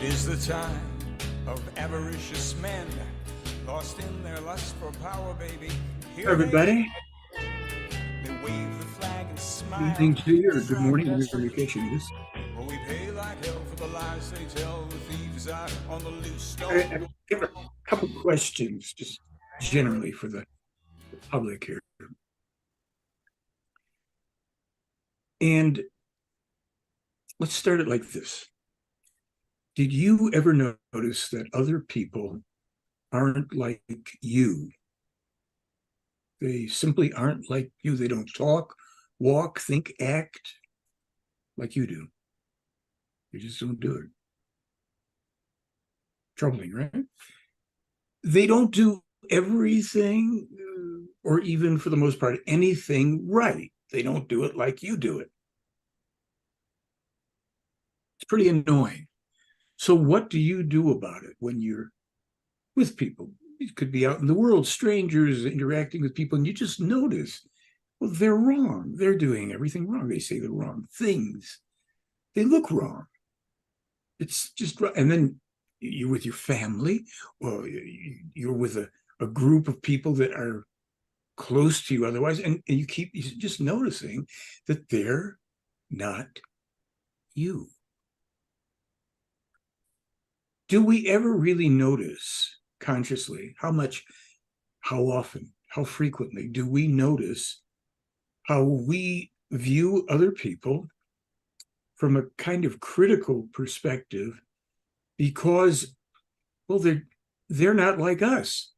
It is the time of avaricious men, lost in their lust for power, baby. Hi, everybody. They wave the flag and smile. Good evening to you, or good morning, wherever your location is. Well, we pay like hell for the lies they tell. The thieves are on the loose. I have a couple questions, just generally for the public here. And let's start it like this. Did you ever notice that other people aren't like you? They simply aren't like you. They don't talk, walk, think, act like you do. They just don't do it. Troubling, right? They don't do everything, or even for the most part, anything right. They don't do it like you do it. It's pretty annoying. So what do you do about it when you're with people? It could be out in the world, strangers interacting with people, and you just notice, well, they're wrong. They're doing everything wrong. They say the wrong things. They look wrong. It's just right. And then you're with your family, or you're with a group of people that are close to you otherwise, and you keep just noticing that they're not you. Do we ever really notice consciously how much, how often, how frequently do we notice how we view other people from a kind of critical perspective because, well, they're not like us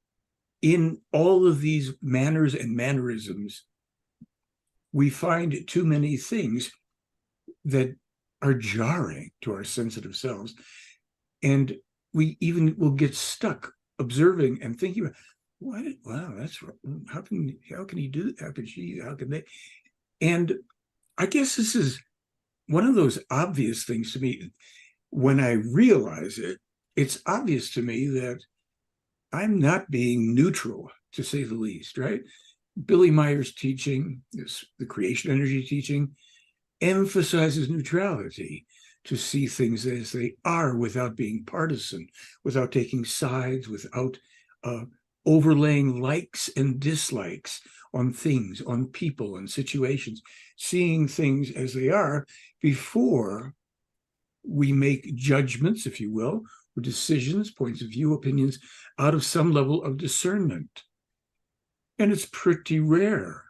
in all of these manners and mannerisms? We find too many things that are jarring to our sensitive selves. And we even will get stuck observing and thinking about, what? Wow, that's how can he do that? How can she? How can they? And I guess this is one of those obvious things to me. When I realize it, it's obvious to me that I'm not being neutral, to say the least, right? Billy Meier's teaching, the creation energy teaching, emphasizes neutrality, to see things as they are without being partisan, without taking sides, without overlaying likes and dislikes on things, on people and situations, seeing things as they are before we make judgments, if you will, or decisions, points of view, opinions, out of some level of discernment. And it's pretty rare.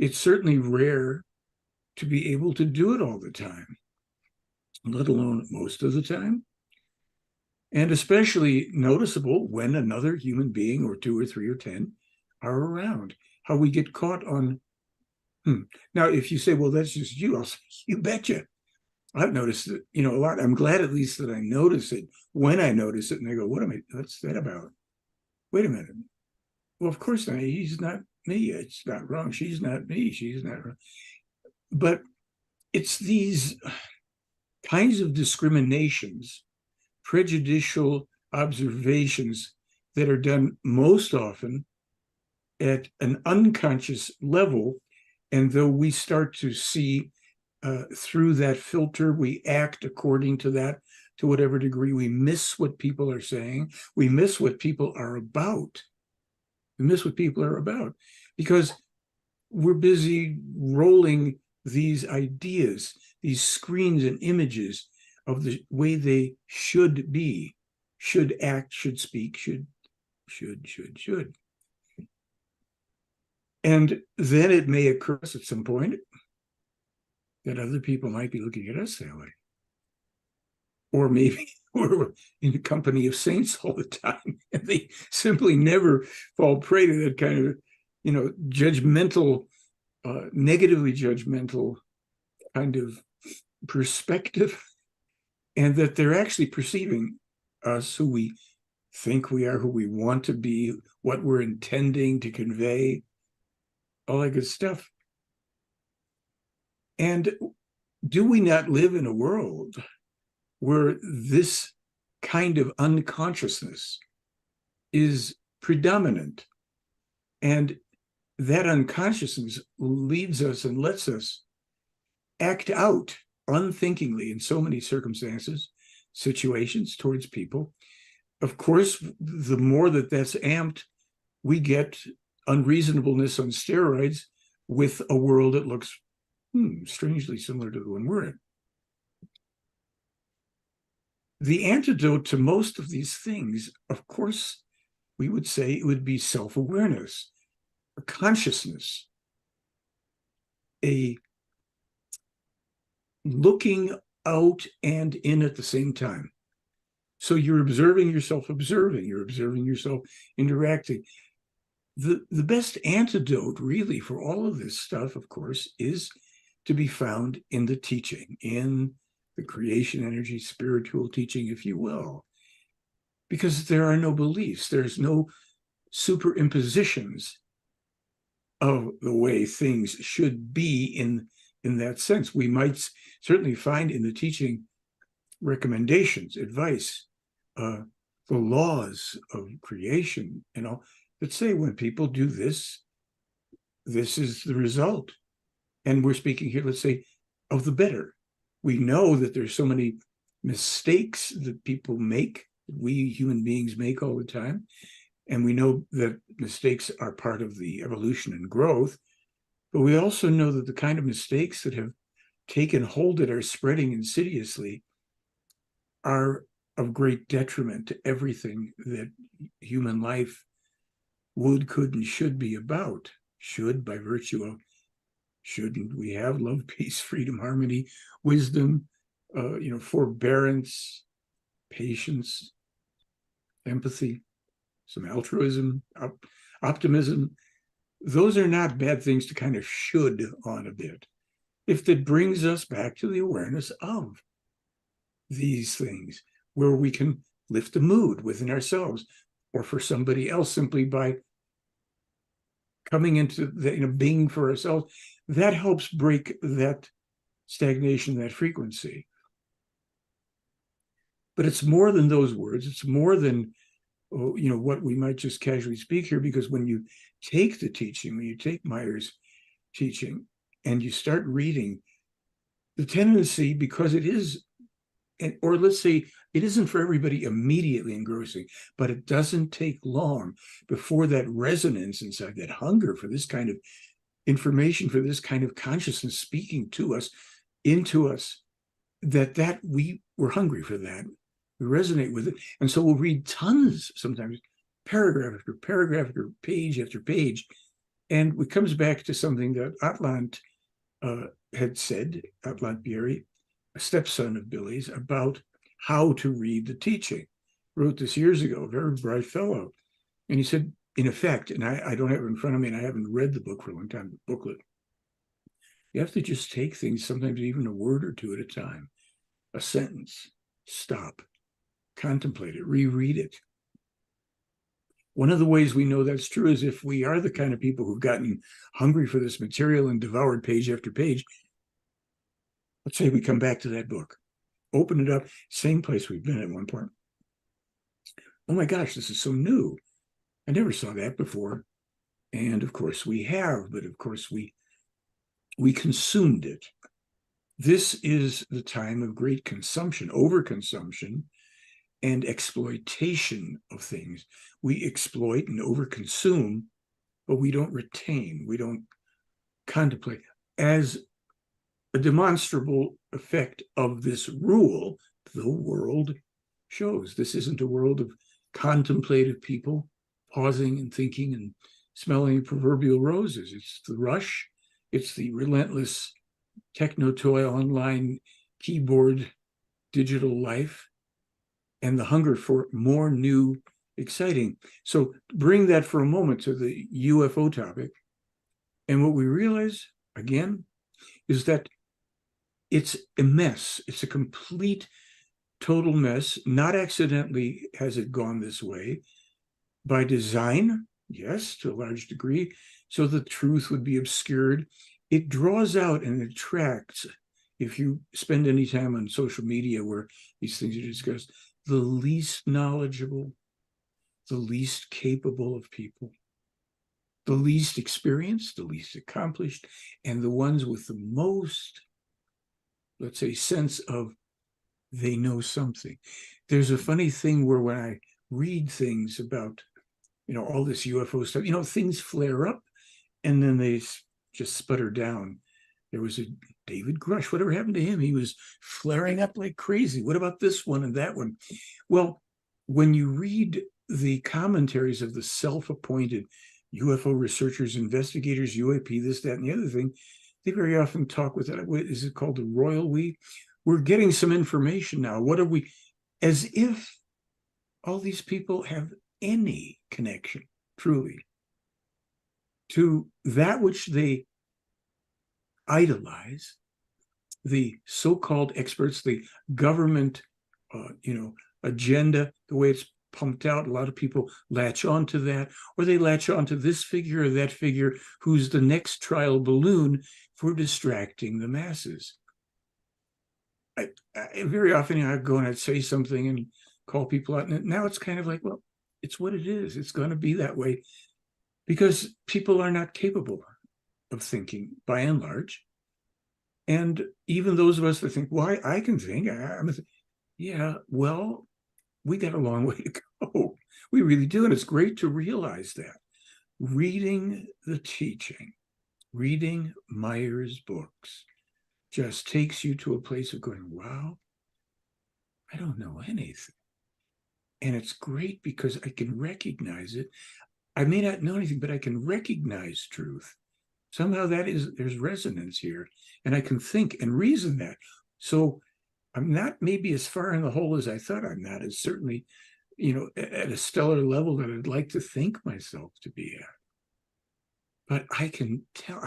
It's certainly rare to be able to do it all the time, let alone most of the time. And especially noticeable when another human being or two or three or 10 are around, how we get caught on, Now, if you say, well, that's just you, I'll say, you betcha. I've noticed it, a lot. I'm glad at least that I notice it when I notice it, and I go, what's that about? Wait a minute. Well, of course not. He's not me. It's not wrong. She's not me. She's not wrong. But it's these kinds of discriminations, prejudicial observations that are done most often at an unconscious level. And though we start to see through that filter, we act according to that to whatever degree. We miss what people are saying. We miss what people are about. We miss what people are about because we're busy rolling these ideas, these screens and images of the way they should be, should act, should speak, should. And then it may occur at some point that other people might be looking at us that way. Or maybe we're in the company of saints all the time, and they simply never fall prey to that kind of, judgmental, negatively judgmental kind of perspective, and that they're actually perceiving us, who we think we are, who we want to be, what we're intending to convey, all that good stuff. And do we not live in a world where this kind of unconsciousness is predominant? And that unconsciousness leads us and lets us act out unthinkingly in so many circumstances situations, towards people. Of course, the more that that's amped, we get unreasonableness on steroids with a world that looks strangely similar to the one we're in. The antidote to most of these things, of course, we would say it would be self-awareness, a consciousness, a looking out and in at the same time. So you're observing yourself observing, you're observing yourself interacting. The best antidote really for all of this stuff, of course, is to be found in the teaching, in the creation energy, spiritual teaching, if you will. Because there are no beliefs, there's no superimpositions of the way things should be in that sense. We might certainly find in the teaching recommendations, advice, the laws of creation, that say when people do this, this is the result. And we're speaking here, let's say, of the better. We know that there's so many mistakes that people make, we human beings make all the time. And we know that mistakes are part of the evolution and growth. But we also know that the kind of mistakes that have taken hold that are spreading insidiously are of great detriment to everything that human life would, could, and should be about. Should, by virtue of, shouldn't we have love, peace, freedom, harmony, wisdom, forbearance, patience, empathy, some altruism, optimism. Those are not bad things to kind of should on a bit, if that brings us back to the awareness of these things, where we can lift the mood within ourselves or for somebody else simply by coming into the being for ourselves. That helps break that stagnation, that frequency. But it's more than those words. It's more than what we might just casually speak here, because when you take the teaching, when you take Meier's teaching and you start reading, the tendency, because it is, or let's say it isn't for everybody immediately engrossing, but it doesn't take long before that resonance inside, that hunger for this kind of information, for this kind of consciousness speaking to us, into us, that we're hungry for that. We resonate with it. And so we'll read tons, sometimes paragraph after paragraph after page, and it comes back to something that Atlant had said, Atlant Bieri, a stepson of Billy's, about how to read the teaching. Wrote this years ago, a very bright fellow. And he said, in effect, and I don't have it in front of me, and I haven't read the book for a long time, the booklet, you have to just take things, sometimes even a word or two at a time, a sentence, stop, contemplate it, reread it. One of the ways we know that's true is if we are the kind of people who've gotten hungry for this material and devoured page after page. Let's say we come back to that book, open it up, same place we've been at one point. Oh my gosh, this is so new. I never saw that before. And of course we have, but of course we consumed it. This is the time of great consumption, overconsumption, and exploitation of things. We exploit and overconsume, but we don't retain, we don't contemplate. As a demonstrable effect of this rule, the world shows. This isn't a world of contemplative people pausing and thinking and smelling proverbial roses. It's the rush, it's the relentless techno-toy online keyboard digital life, and the hunger for more new, exciting. So bring that for a moment to the UFO topic. And what we realize, again, is that it's a mess. It's a complete, total mess. Not accidentally has it gone this way. By design, yes, to a large degree, so the truth would be obscured. It draws out and attracts, if you spend any time on social media where these things are discussed, the least knowledgeable, the least capable of people, the least experienced, the least accomplished, and the ones with the most, let's say, sense of they know something. There's a funny thing where when I read things about, all this UFO stuff, things flare up and then they just sputter down. There was a David Grush, whatever happened to him? He was flaring up like crazy. What about this one and that one? Well, when you read the commentaries of the self-appointed UFO researchers, investigators, UAP, this, that, and the other thing, they very often talk with that. What is it called? The royal we? We're getting some information now. What are we? As if all these people have any connection, truly, to that which they idolize, the so-called experts, the government, agenda, the way it's pumped out. A lot of people latch onto that, or they latch onto this figure or that figure who's the next trial balloon for distracting the masses. I very often I'd go and I'd say something and call people out, and now it's kind of like, well, it's what it is. It's going to be that way because people are not capable of thinking by and large. And even those of us that think, why, I can think, yeah, well, we got a long way to go. We really do. And it's great to realize that. Reading the teaching, reading Meier's books just takes you to a place of going, wow, I don't know anything. And it's great because I can recognize it. I may not know anything, but I can recognize truth. Somehow there's resonance here, and I can think and reason that. So I'm not maybe as far in the hole as I thought I'm not, as certainly, at a stellar level that I'd like to think myself to be at. But I can tell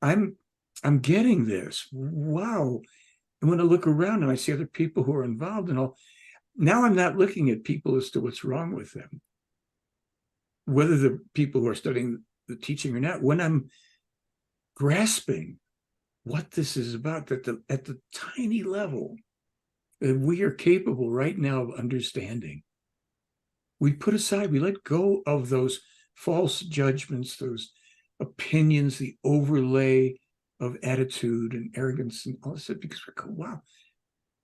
I'm getting this. Wow. And when I look around and I see other people who are involved and all, now I'm not looking at people as to what's wrong with them, whether the people who are studying the teaching or not. When I'm grasping what this is about, that at the tiny level that we are capable right now of understanding, we put aside, we let go of those false judgments, those opinions, the overlay of attitude and arrogance and all this, because we're going, wow,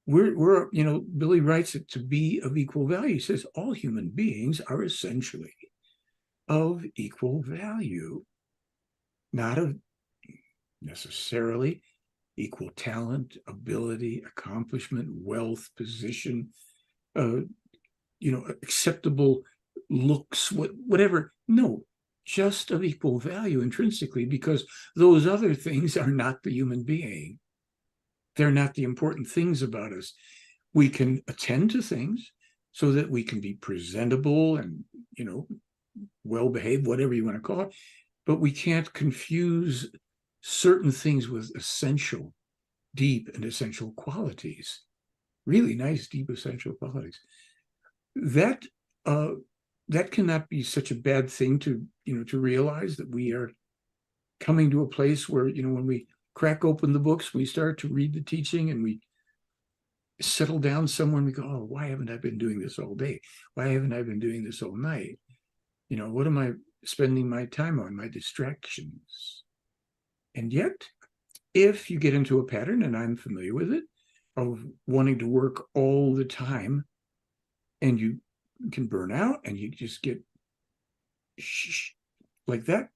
we're Billy writes it, to be of equal value. He says all human beings are essentially of equal value, not of necessarily equal talent, ability, accomplishment, wealth, position, acceptable looks, whatever. No, just of equal value intrinsically, because those other things are not the human being. They're not the important things about us. We can attend to things so that we can be presentable and, well-behaved, whatever you want to call it, but we can't confuse certain things with essential, deep and essential qualities, really nice, deep, essential qualities. That cannot be such a bad thing to realize, that we are coming to a place where, when we crack open the books, we start to read the teaching and we settle down somewhere and we go, oh, why haven't I been doing this all day? Why haven't I been doing this all night? What am I spending my time on? My distractions. And yet, if you get into a pattern, and I'm familiar with it, of wanting to work all the time, and you can burn out and you just get like that.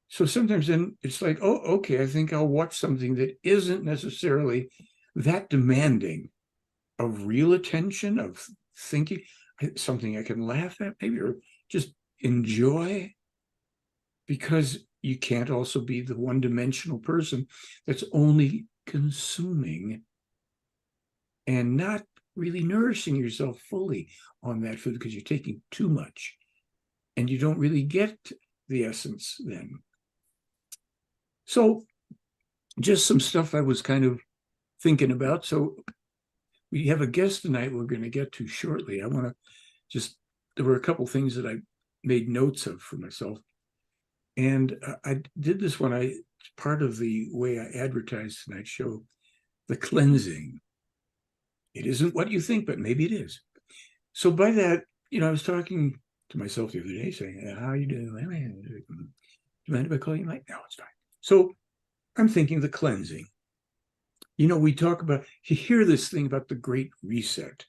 So sometimes then it's like, oh, okay, I think I'll watch something that isn't necessarily that demanding of real attention, of thinking, something I can laugh at maybe, or just enjoy, because you can't also be the one-dimensional person that's only consuming and not really nourishing yourself fully on that food, because you're taking too much and you don't really get the essence then. So just some stuff I was kind of thinking about. So we have a guest tonight we're going to get to shortly. I want to there were a couple things that I made notes of for myself. And I did this one. Part of the way I advertised tonight's show, the cleansing. It isn't what you think, but maybe it is. So by that, I was talking to myself the other day saying, how are you doing? Do you mind if I call you Mike? No, it's fine. So I'm thinking the cleansing. You know, we talk about, you hear this thing about the Great Reset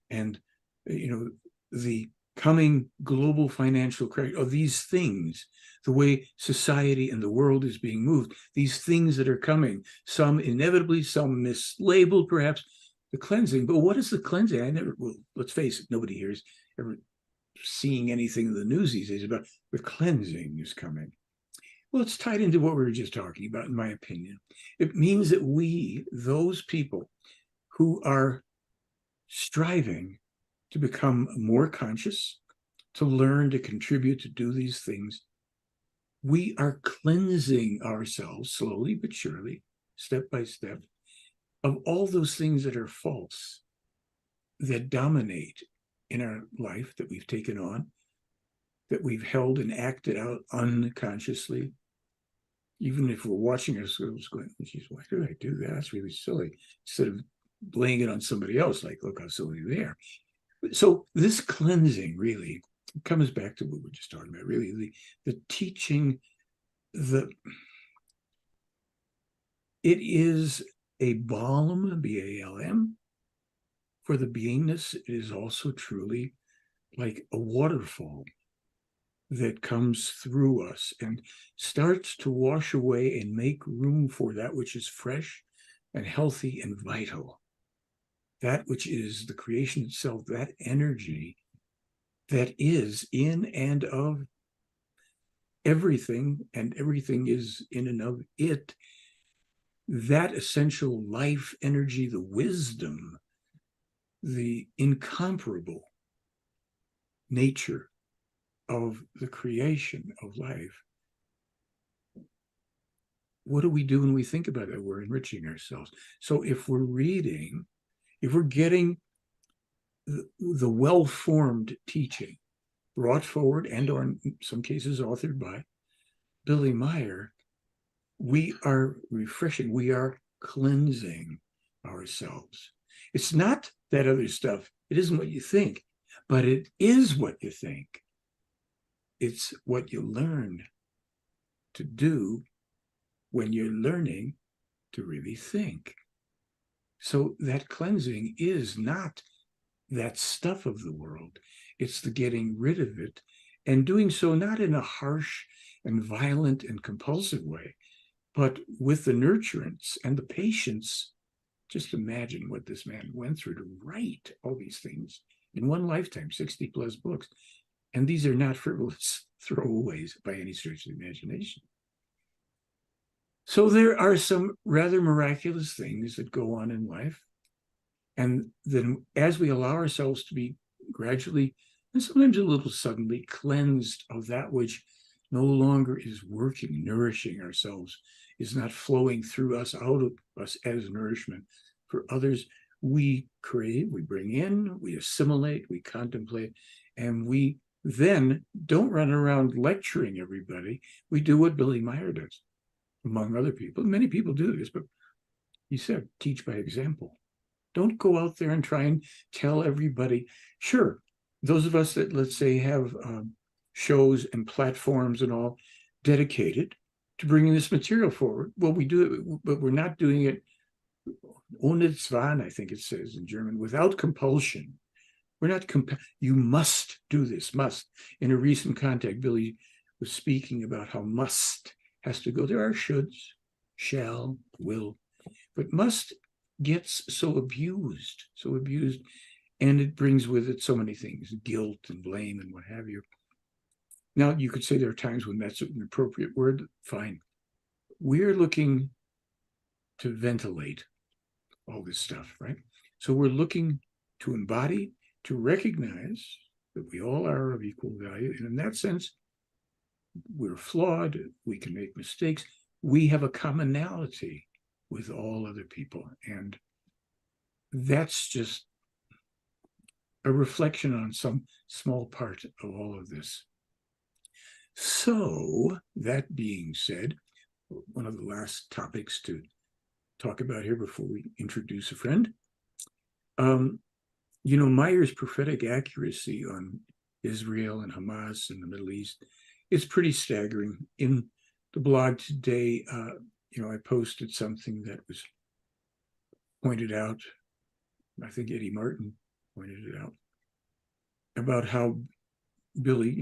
and, you know, the coming global financial crisis, or these things, the way society and the world is being moved, these things that are coming, some inevitably, some mislabeled perhaps, the cleansing. But what is the cleansing? I never, well, let's face it, nobody here is ever seeing anything in the news these days about the cleansing is coming. Well, it's tied into what we were just talking about, in my opinion. It means that we, those people who are striving to become more conscious, to learn, to contribute, to do these things, we are cleansing ourselves slowly but surely, step by step, of all those things that are false, that dominate in our life, that we've taken on, that we've held and acted out unconsciously. Even if we're watching ourselves going, geez, why did I do that? That's really silly. Instead of blaming it on somebody else, like, look how silly they are. So this cleansing really comes back to what we're just talking about, really, the teaching, it is a balm, B-A-L-M, for the beingness. It is also truly like a waterfall that comes through us and starts to wash away and make room for that which is fresh and healthy and vital, that which is the creation itself, that energy that is in and of everything, and everything is in and of it, that essential life energy, the wisdom, the incomparable nature of the creation of life. What do we do when we think about it? We're enriching ourselves. So if we're reading, if we're getting the well-formed teaching brought forward and or in some cases authored by Billy Meier, we are refreshing, we are cleansing ourselves. It's not that other stuff. It isn't what you think, but it is what you think. It's what you learn to do when you're learning to really think. So that cleansing is not that stuff of the world. It's the getting rid of it, and doing so not in a harsh and violent and compulsive way, but with the nurturance and the patience. Just imagine what this man went through to write all these things in one lifetime, 60 plus books. And these are not frivolous throwaways by any stretch of the imagination. So there are some rather miraculous things that go on in life. And then as we allow ourselves to be gradually, and sometimes a little suddenly, cleansed of that which no longer is working, nourishing ourselves, is not flowing through us, out of us as nourishment for others, we crave, we bring in, we assimilate, we contemplate, and we then don't run around lecturing everybody. We do what Billy Meier does, among other people. Many people do this, but he said, teach by example. Don't go out there and try and tell everybody. Sure, those of us that, let's say, have shows and platforms and all dedicated to bringing this material forward, well, we do it, but we're not doing it ohne Zwang, I think it says in German, without compulsion. We're not you must do this, must. In a recent contact, Billy was speaking about how must has to go. There are shoulds, shall, will, but must gets so abused, and it brings with it so many things, guilt and blame and what have you. Now, you could say there are times when that's an appropriate word, fine. We're looking to ventilate all this stuff, right? So we're looking to embody, to recognize that we all are of equal value. And in that sense, we're flawed, we can make mistakes, we have a commonality with all other people. And that's just a reflection on some small part of all of this. So, that being said, one of the last topics to talk about here before we introduce a friend. Meier's prophetic accuracy on Israel and Hamas and the Middle East is pretty staggering. In the blog today, I posted something that was pointed out, I think Eddie Martin pointed it out, about how Billy,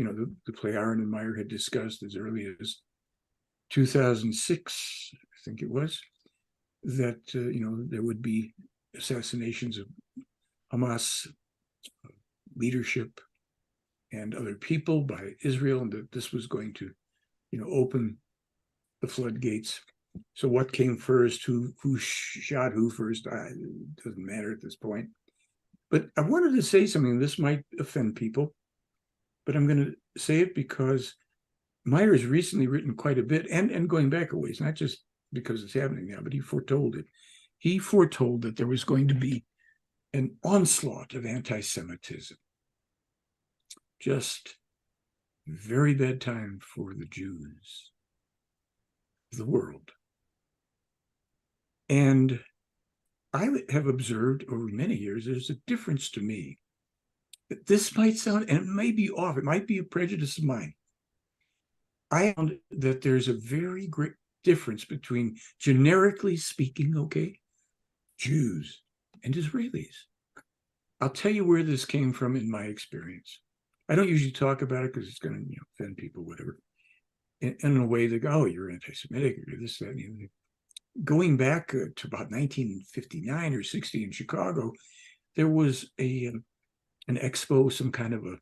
the play Aaron and Meier had discussed as early as 2006, I think it was, that, there would be assassinations of Hamas leadership and other people by Israel, and that this was going to, open the floodgates. So what came first? Who shot who first? It doesn't matter at this point. But I wanted to say something. This might offend people, but I'm going to say it because Meyer has recently written quite a bit, and going back a ways, not just because it's happening now, but he foretold it. He foretold that there was going to be an onslaught of anti-Semitism. Just very bad time for the Jews of the world. And I have observed over many years, there's a difference to me. This might sound, and it may be off, it might be a prejudice of mine. I found that there's a very great difference between, generically speaking, Jews and Israelis. I'll tell you where this came from in my experience. I don't usually talk about it because it's going to offend people, whatever. In a way, they go, oh, you're anti-Semitic, or this, that, and the other. Going back to about 1959 or 60 in Chicago, there was an expo, some kind of a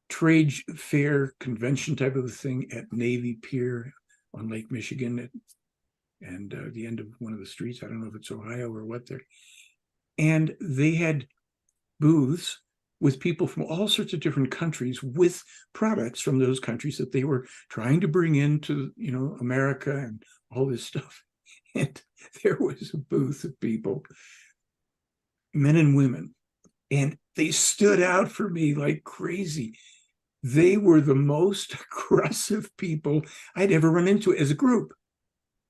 trade fair convention type of a thing at Navy Pier on Lake Michigan and the end of one of the streets. I don't know if it's Ohio or what there. And they had booths with people from all sorts of different countries with products from those countries that they were trying to bring into, America and all this stuff. And there was a booth of people, men and women, and they stood out for me like crazy. They were the most aggressive people I'd ever run into as a group.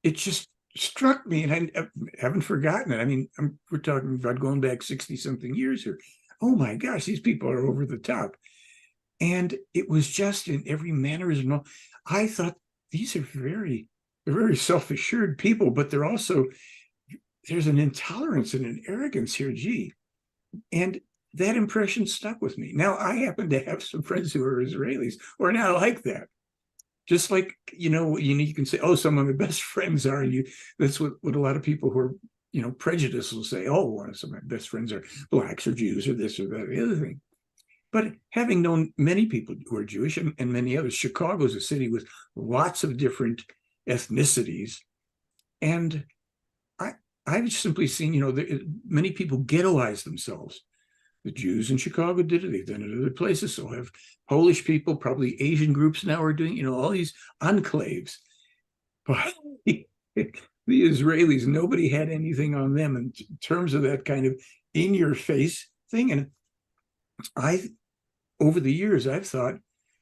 It just struck me, and I haven't forgotten it. I mean, we're talking about going back 60-something years here. Oh my gosh, these people are over the top. And it was just in every mannerism. I thought these are very self-assured people, but there's an intolerance and an arrogance here, gee. And that impression stuck with me. Now, I happen to have some friends who are Israelis or not like that. Just like, you can say, oh, some of my best friends are, and that's what a lot of people who are, prejudiced will say, oh, some of my best friends are blacks or Jews or this or that, or the other thing. But having known many people who are Jewish and many others, Chicago is a city with lots of different ethnicities. And I've simply seen, many people ghettoize themselves. The Jews in Chicago did it. They've done it other places. So have Polish people, probably Asian groups now are doing, all these enclaves. But the Israelis, nobody had anything on them in terms of that kind of in-your-face thing. And over the years, I've thought,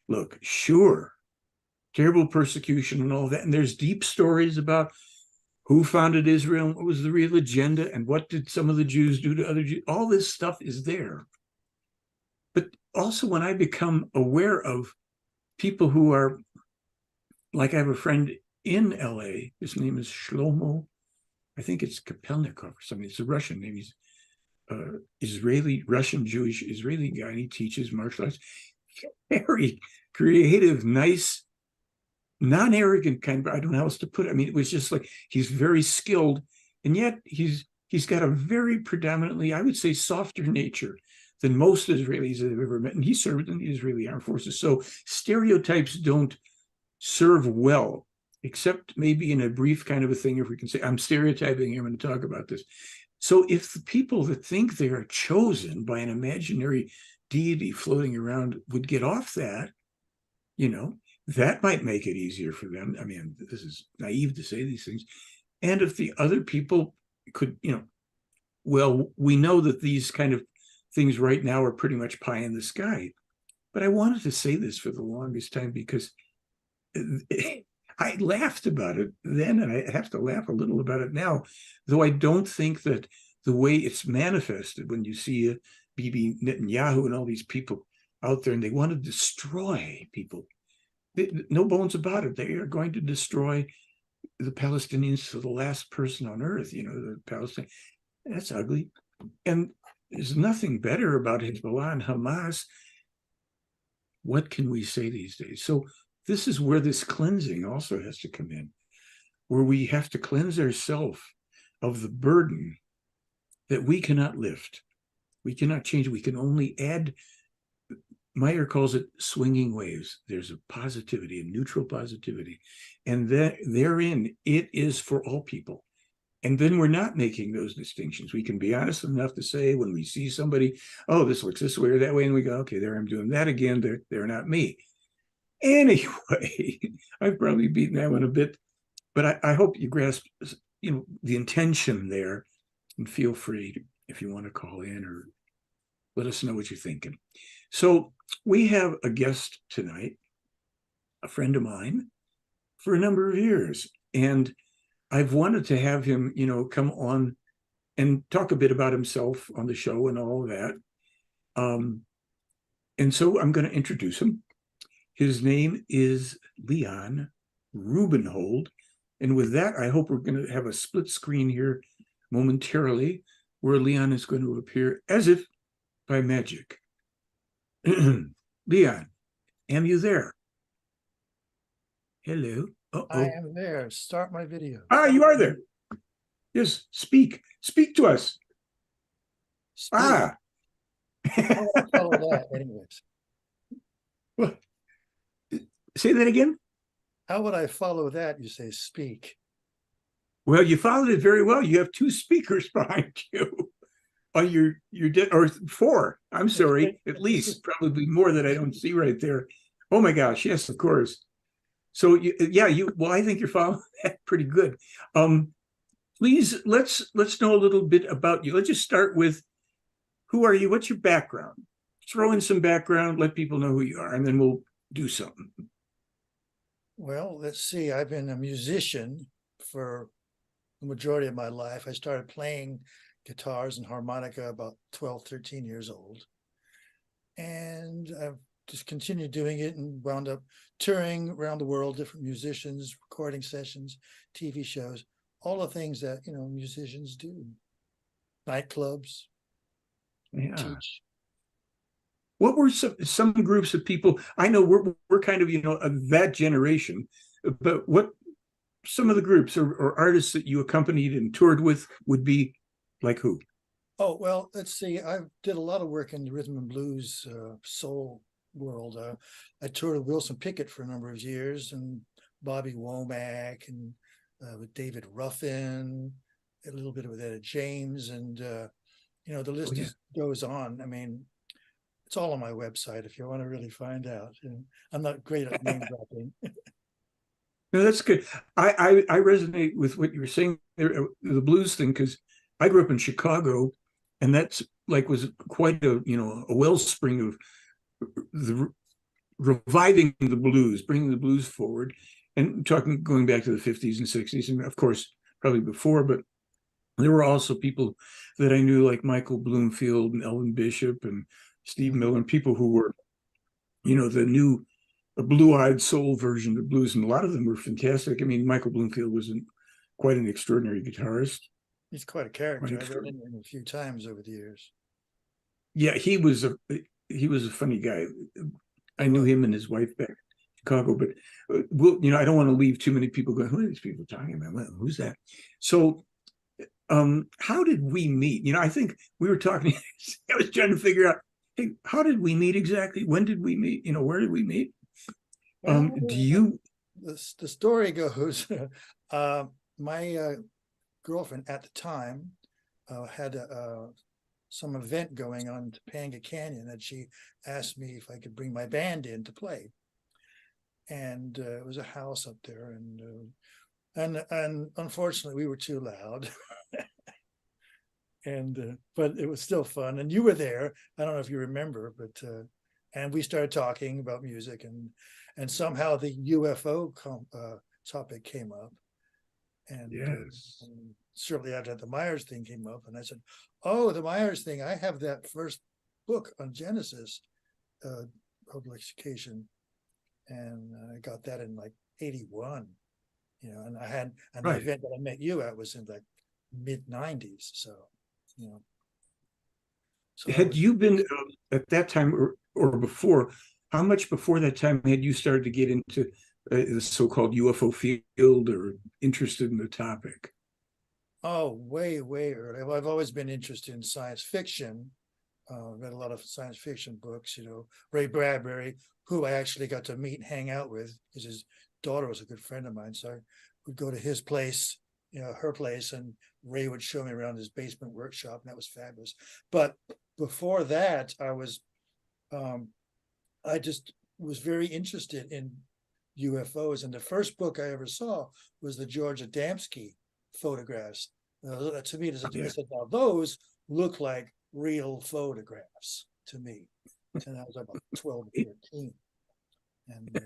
look, sure, terrible persecution and all that. And there's deep stories about who founded Israel, what was the real agenda, and what did some of the Jews do to other Jews. All this stuff is there. But also when I become aware of people who are, like I have a friend in LA, his name is Shlomo, I think it's Kapelnikov or something. It's a Russian name. He's Israeli, Russian, Jewish, Israeli guy, and he teaches martial arts. Very creative, nice, non-arrogant kind of, I don't know how else to put it. I mean, it was just like, he's very skilled, and yet he's got a very predominantly, I would say, softer nature than most Israelis I've ever met. And he served in the Israeli armed forces. So stereotypes don't serve well, except maybe in a brief kind of a thing, if we can say, I'm stereotyping here, I'm going to talk about this. So if the people that think they are chosen by an imaginary deity floating around would get off that, that might make it easier for them. I mean, this is naive to say these things. And if the other people could, well, we know that these kind of things right now are pretty much pie in the sky. But I wanted to say this for the longest time because I laughed about it then, and I have to laugh a little about it now, though I don't think that the way it's manifested when you see Bibi Netanyahu and all these people out there, and they want to destroy people. No bones about it. They are going to destroy the Palestinians to the last person on earth, the Palestinians. That's ugly. And there's nothing better about Hezbollah and Hamas. What can we say these days? So this is where this cleansing also has to come in, where we have to cleanse ourselves of the burden that we cannot lift. We cannot change it. We can only add. Meier calls it swinging waves. There's a positivity, a neutral positivity. And that therein, it is for all people. And then we're not making those distinctions. We can be honest enough to say when we see somebody, oh, this looks this way or that way, and we go, okay, there I'm doing that again. They're not me. Anyway, I've probably beaten that one a bit, but I hope you grasp, the intention there, and feel free if you want to call in or let us know what you're thinking. So we have a guest tonight, a friend of mine, for a number of years, and I've wanted to have him, come on and talk a bit about himself on the show and all of that. And so I'm going to introduce him. His name is Leon Rubenhold. And with that, I hope we're going to have a split screen here momentarily where Leon is going to appear as if by magic. Leon, am you there? Hello. Uh-oh. I am there. Start my video. Ah, you are there. Yes, speak. Speak to us. Speak. Ah. How would I follow that, anyways? Well, say that again. How would I follow that? You say speak. Well, you followed it very well. You have two speakers behind you. Oh, you're or four. I'm sorry, at least probably more that I don't see right there. Oh my gosh, yes, of course. So well, I think you're following that pretty good. Please let's know a little bit about you. Let's just start with who are you? What's your background? Throw in some background, let people know who you are, and then we'll do something. Well, let's see. I've been a musician for the majority of my life. I started playing guitars and harmonica about 12, 13 years old. And I've just continued doing it and wound up touring around the world, different musicians, recording sessions, TV shows, all the things that, musicians do. Nightclubs, teach. What were some groups of people? I know we're kind of, of that generation, but what some of the groups or artists that you accompanied and toured with would be like who? Oh, well, let's see. I did a lot of work in the rhythm and blues, soul world. I toured with Wilson Pickett for a number of years, and Bobby Womack, and with David Ruffin, a little bit with Etta James, and the list just goes on. I mean, it's all on my website if you want to really find out. And I'm not great at name dropping. No, that's good. I resonate with what you were saying there, the blues thing, because I grew up in Chicago, and that's was quite a wellspring of the reviving the blues, bringing the blues forward, and going back to the 50s and 60s, and of course probably before, but there were also people that I knew like Michael Bloomfield and Elvin Bishop and Steve Miller, and people who were, the new blue-eyed soul version of blues, and a lot of them were fantastic. I mean, Michael Bloomfield was quite an extraordinary guitarist. He's quite a character. I've read him a few times over the years. Yeah, he was a funny guy. I knew him and his wife back in Chicago, but I don't want to leave too many people going, who are these people talking about? Well, who's that? So how did we meet? I think we were talking, I was trying to figure out, hey, how did we meet exactly? When did we meet? Where did we meet? Well, Do you? The story goes, my girlfriend at the time had some event going on in Topanga Canyon, and she asked me if I could bring my band in to play. And it was a house up there, and unfortunately we were too loud. And but it was still fun, and you were there. I don't know if you remember, but and we started talking about music, and somehow the UFO topic came up, and, yes. And shortly after that, the Myers thing came up, and I said, "Oh, the Myers thing! I have that first book on Genesis publication, and I got that in like '81, and I had the event that I met you at was in like mid '90s, so." you know. So Had you been at that time or before? How much before that time had you started to get into the so-called UFO field or interested in the topic? Oh, way, way early. Well, I've always been interested in science fiction. Read a lot of science fiction books, Ray Bradbury, who I actually got to meet and hang out with because his daughter was a good friend of mine. So I would go to his place, her place, and Ray would show me around his basement workshop, and that was fabulous. But before that, I just was very interested in UFOs. And the first book I ever saw was the George Adamski photographs. To me, I said, now those look like real photographs to me. And I was about 12 or 13. And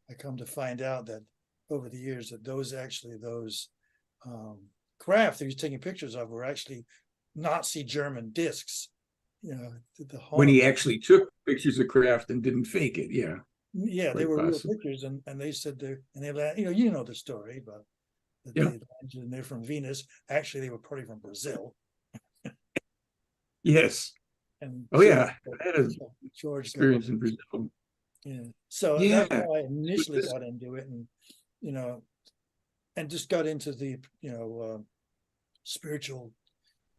I come to find out that over the years that those craft that he was taking pictures of were actually Nazi German discs. When he actually took pictures of craft and didn't fake it, yeah. Yeah, they were real pictures, and they said they the story about that they landed and they're from Venus. Actually, they were probably from Brazil. Yes. And I had an George experience in Brazil. Yeah. So that's how I initially got into it, and and just got into the spiritual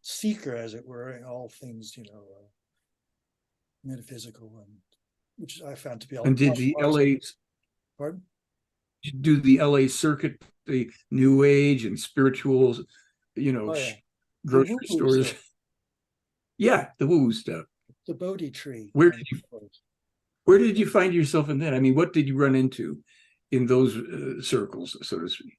seeker, as it were, in all things metaphysical, and which I found to be all. And did the LA pardon? Do the LA circuit, the New Age and spirituals, grocery stores? Stuff. Yeah, the woo stuff. The Bodhi tree. Where did you find yourself in that? I mean, what did you run into in those circles, so to speak?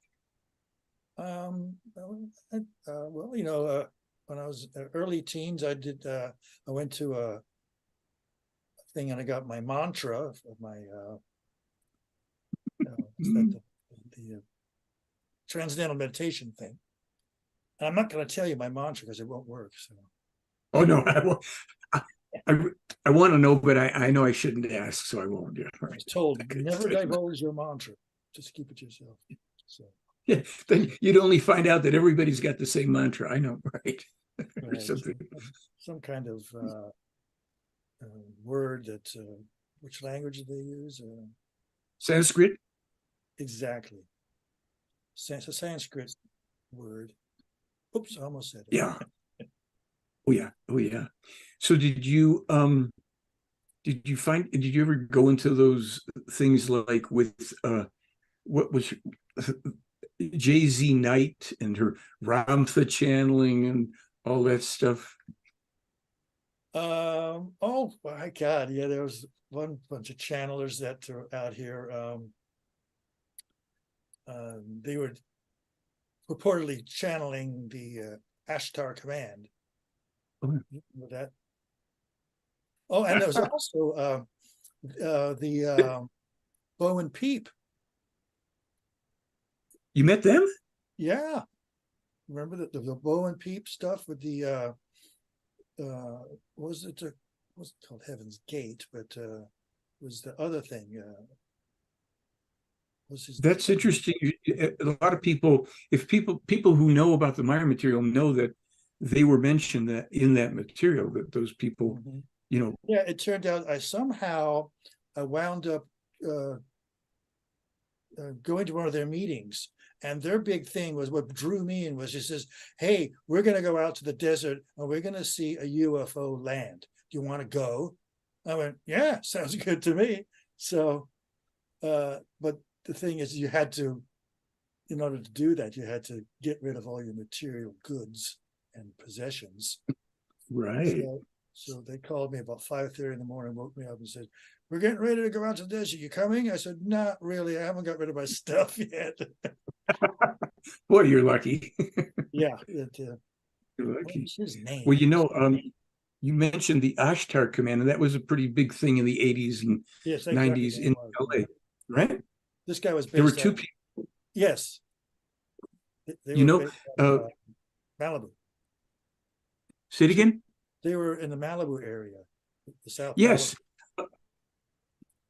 When I was early teens, I went to a thing and I got my mantra of my the transcendental meditation thing. And I'm not going to tell you my mantra because it won't work. So. Oh no, I want to know, but I know I shouldn't ask, so I won't. Yeah, I was told never divulge your mantra; just keep it yourself. So. Yeah, then you'd only find out that everybody's got the same mantra. I know, right? Or something. Some kind of word that which language do they use? Sanskrit. Exactly. It's a Sanskrit word. Oops, I almost said it. Yeah. Oh yeah. So did you ever go into those things like with what was Jay-Z Knight and her Ramtha channeling and all that stuff? Oh my God, yeah, there was one bunch of channelers that are out here. They were purportedly channeling the Ashtar command. With that. Oh, and there was also the Bo and Peep. You met them? Yeah. Remember the Bo and Peep stuff with the wasn't called Heaven's Gate, but was the other thing. That's interesting. A lot of people, if people who know about the Meier material know that they were mentioned that in that material, that those people, Yeah, it turned out I wound up going to one of their meetings, and their big thing was what drew me in was, he says, hey, we're going to go out to the desert and we're going to see a UFO land. Do you want to go? I went, yeah, sounds good to me. So, but the thing is, you had to, in order to do that, you had to get rid of all your material goods and possessions. Right. So they called me about 5:30 in the morning, woke me up and said, we're getting ready to go out to the desert. You coming? I said, not really. I haven't got rid of my stuff yet. Boy, you're lucky. Yeah. You're lucky. What's his name? Well, you mentioned the Ashtar command, and that was a pretty big thing in the 80s and 90s in LA, right? This guy was based. There were two people. Yes. Malibu. Say it again? They were in the Malibu area, the South. Yes. Malibu.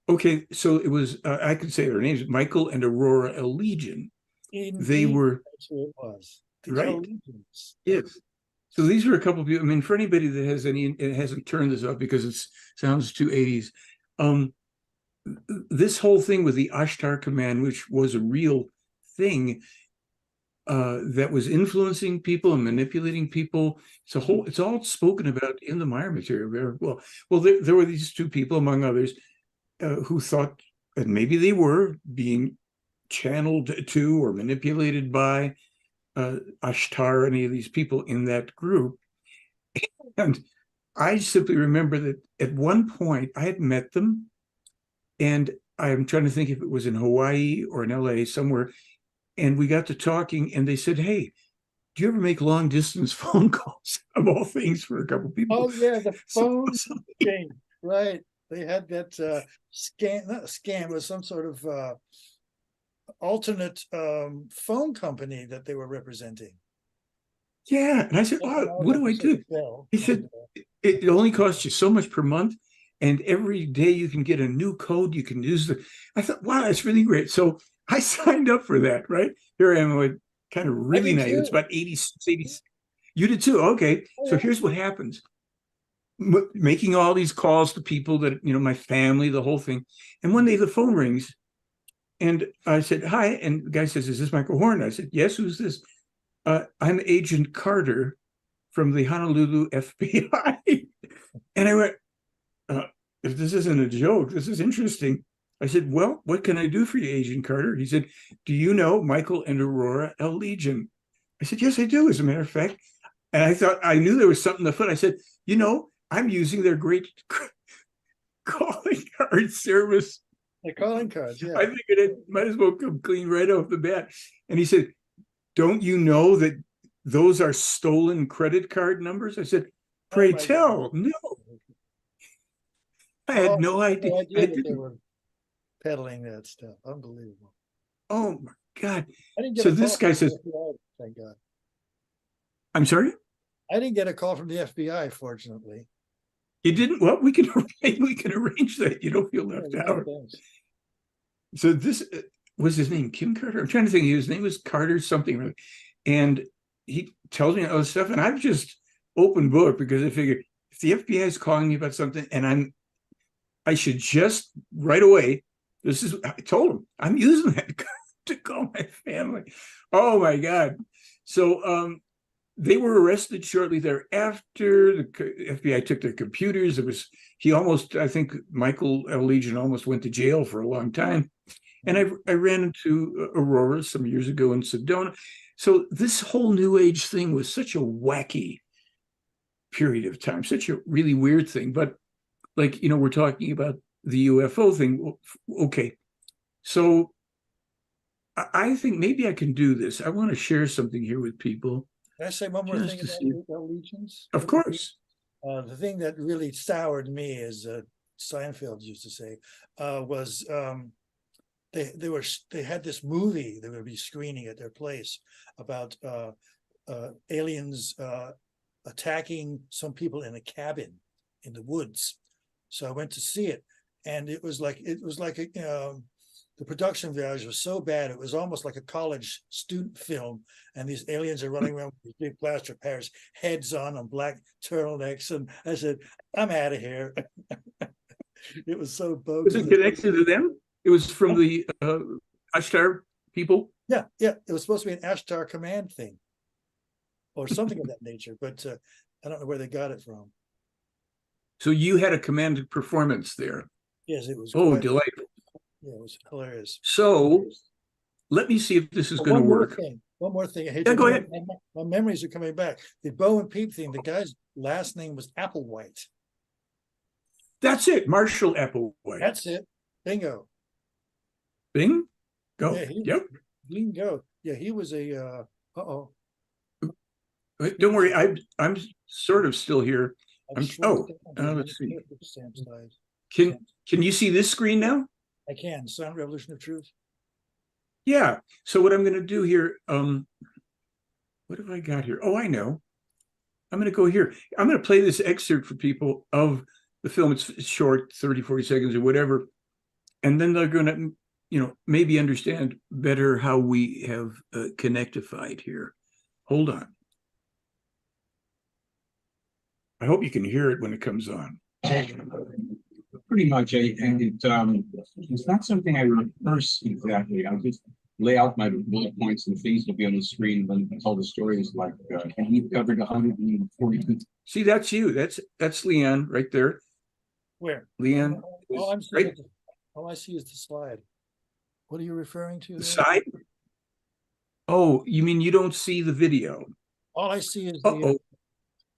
Okay, so it was, I could say their names, Michael and Aurora Allegian. Indeed, they were. that's who it was. The right. Allegians. Yes. So these are a couple of people. I mean, for anybody that has any, it hasn't turned this up because it sounds too 80s. This whole thing with the Ashtar Command, which was a real thing, that was influencing people and manipulating people. It's all spoken about in the Meier material. Well, there were these two people, among others, who thought, and maybe they were being channeled to or manipulated by Ashtar, any of these people in that group. And I simply remember that at one point I had met them, and I'm trying to think if it was in Hawaii or in LA somewhere. And we got to talking, and they said, "Hey, do you ever make long distance phone calls?" Of all things, for a couple of people. Oh yeah, the phone So, thing, right? They had that scam, not a scam, it was some sort of alternate phone company that they were representing. yeah, and I said, "Oh, what do I do?" He said, "It only costs you so much per month, and every day you can get a new code. You can use the." I thought, "Wow, that's really great." So I signed up for that. Right here I am, with kind of really naive. It's about 86, 80. You did too. Okay, so here's what happens: making all these calls to people that, my family, the whole thing. And one day the phone rings, and I said, "Hi," and the guy says, "Is this Michael Horn?" I said, "Yes, who's this?" "I'm Agent Carter from the Honolulu FBI." And I went, "If this isn't a joke, this is interesting." I said, "Well, what can I do for you, Agent Carter?" He said, "Do you know Michael and Aurora L. Legion?" I said, "Yes, I do, as a matter of fact." And I thought I knew there was something afoot. I said, "I'm using their great calling card service." The calling cards, yeah. I figured it might as well come clean right off the bat. And he said, "Don't you know that those are stolen credit card numbers?" I said, "Pray tell." No, I had no idea. No idea that they were peddling that stuff. Unbelievable. Oh my God. I didn't get So a this call guy from the says, FBI, thank God. "I'm sorry? I didn't get a call from the FBI, fortunately. You didn't?" Well, we can arrange that. You don't feel left out. Thanks. So this was his name, Kim Carter. I'm trying to think. His name was Carter something, and he tells me all this stuff, and I've just open book, because I figured if the FBI is calling me about something, and I should just right away. I told him I'm using that to call my family. Oh my God! So they were arrested shortly thereafter. The FBI took their computers. I think Michael L. Legion almost went to jail for a long time. And I ran into Aurora some years ago in Sedona. So this whole New Age thing was such a wacky period of time, such a really weird thing. But we're talking about the UFO thing. Okay. So I think maybe I can do this. I want to share something here with people. Can I say one more thing about legions? Of course. The thing that really soured me, as Seinfeld used to say, was they had this movie they would be screening at their place about aliens attacking some people in a cabin in the woods. So I went to see it, and it was like the production values were so bad, it was almost like a college student film. And these aliens are running around with these big plaster Paris heads on black turtlenecks. And I said, "I'm out of here." It was so bogus. Was it connected to them? It was from the Ashtar people? Yeah. It was supposed to be an Ashtar Command thing or something of that nature, but I don't know where they got it from. So you had a commanded performance there. Yes, it was. Delightful. Yeah, it was hilarious. So let me see if this is going to work. One more thing. Go ahead. My memories are coming back. The Bo and Peep thing, the guy's last name was Applewhite. That's it. Marshall Applewhite. That's it. Bingo. Bing? Go. Yeah, Yep. Bingo. Yeah, he was a don't worry, I'm sort of still here. Let's see. Can you see this screen now? I can. Sound Revolution of Truth. Yeah. So what I'm going to do here, what have I got here? Oh, I know. I'm going to go here. I'm going to play this excerpt for people of the film. It's short, 30, 40 seconds or whatever. And then they're going to, maybe understand better how we have connectified here. Hold on. I hope you can hear it when it comes on. Pretty much, and it's not something I rehearse exactly. I just lay out my bullet points and things will be on the screen when I tell the stories. Like, and we've covered 142. See, that's you. That's Leanne right there. Where? Leanne. All I'm seeing is, all I see is the slide. What are you referring to? The there? side. Oh, you mean you don't see the video? All I see is Uh-oh. the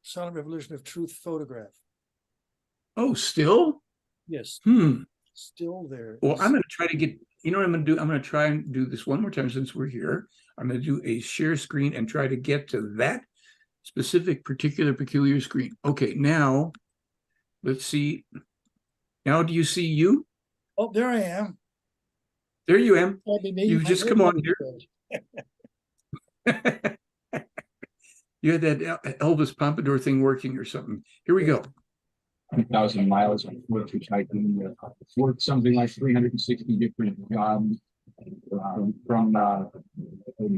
Silent Revolution of Truth photograph. Oh, still? Yes, Hmm. still there. Well, I'm going to try to get, you know what I'm going to do? I'm going to try and do this one more time since we're here. I'm going to do a share screen and try to get to that specific, peculiar screen. Okay, now, let's see. Now, do you see you? Oh, there I am. There you am. Maybe You've my just hair come on looks here. good. You had that Elvis Pompadour thing working or something. Here we go. 2,000 miles on foot, which I can work something like 360 different jobs, from a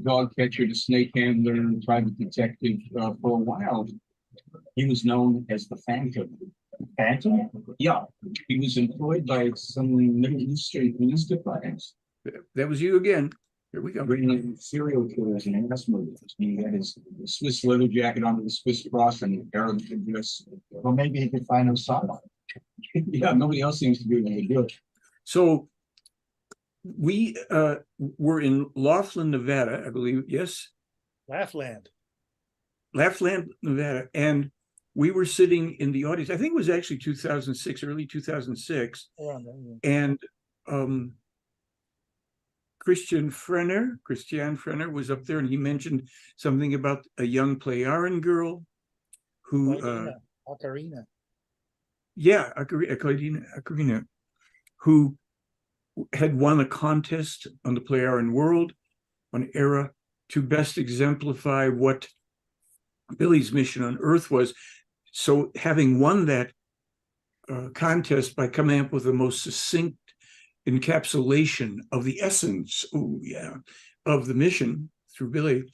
dog catcher to snake handler, private detective. For a while, he was known as the Phantom. Phantom? Yeah, he was employed by some Middle Eastern police departments. That was you again. Here we go. Bringing serial killers and mass murderers. He had his Swiss leather jacket on with the Swiss cross and Arab dress. Well, maybe he could find Osama. Yeah, nobody else seems to be able to do it. So we were in Laughlin, Nevada, I believe. Yes, Laughland. Laughlin, Nevada, and we were sitting in the audience. I think it was actually 2006, early 2006, Around there, yeah. and Christian Frenner was up there, and he mentioned something about a young Playaran girl who, Ocarina. yeah, Ocarina, who had won a contest on the Playaran World on Era to best exemplify what Billy's mission on Earth was. So having won that contest by coming up with the most succinct encapsulation of the essence, of the mission through Billy,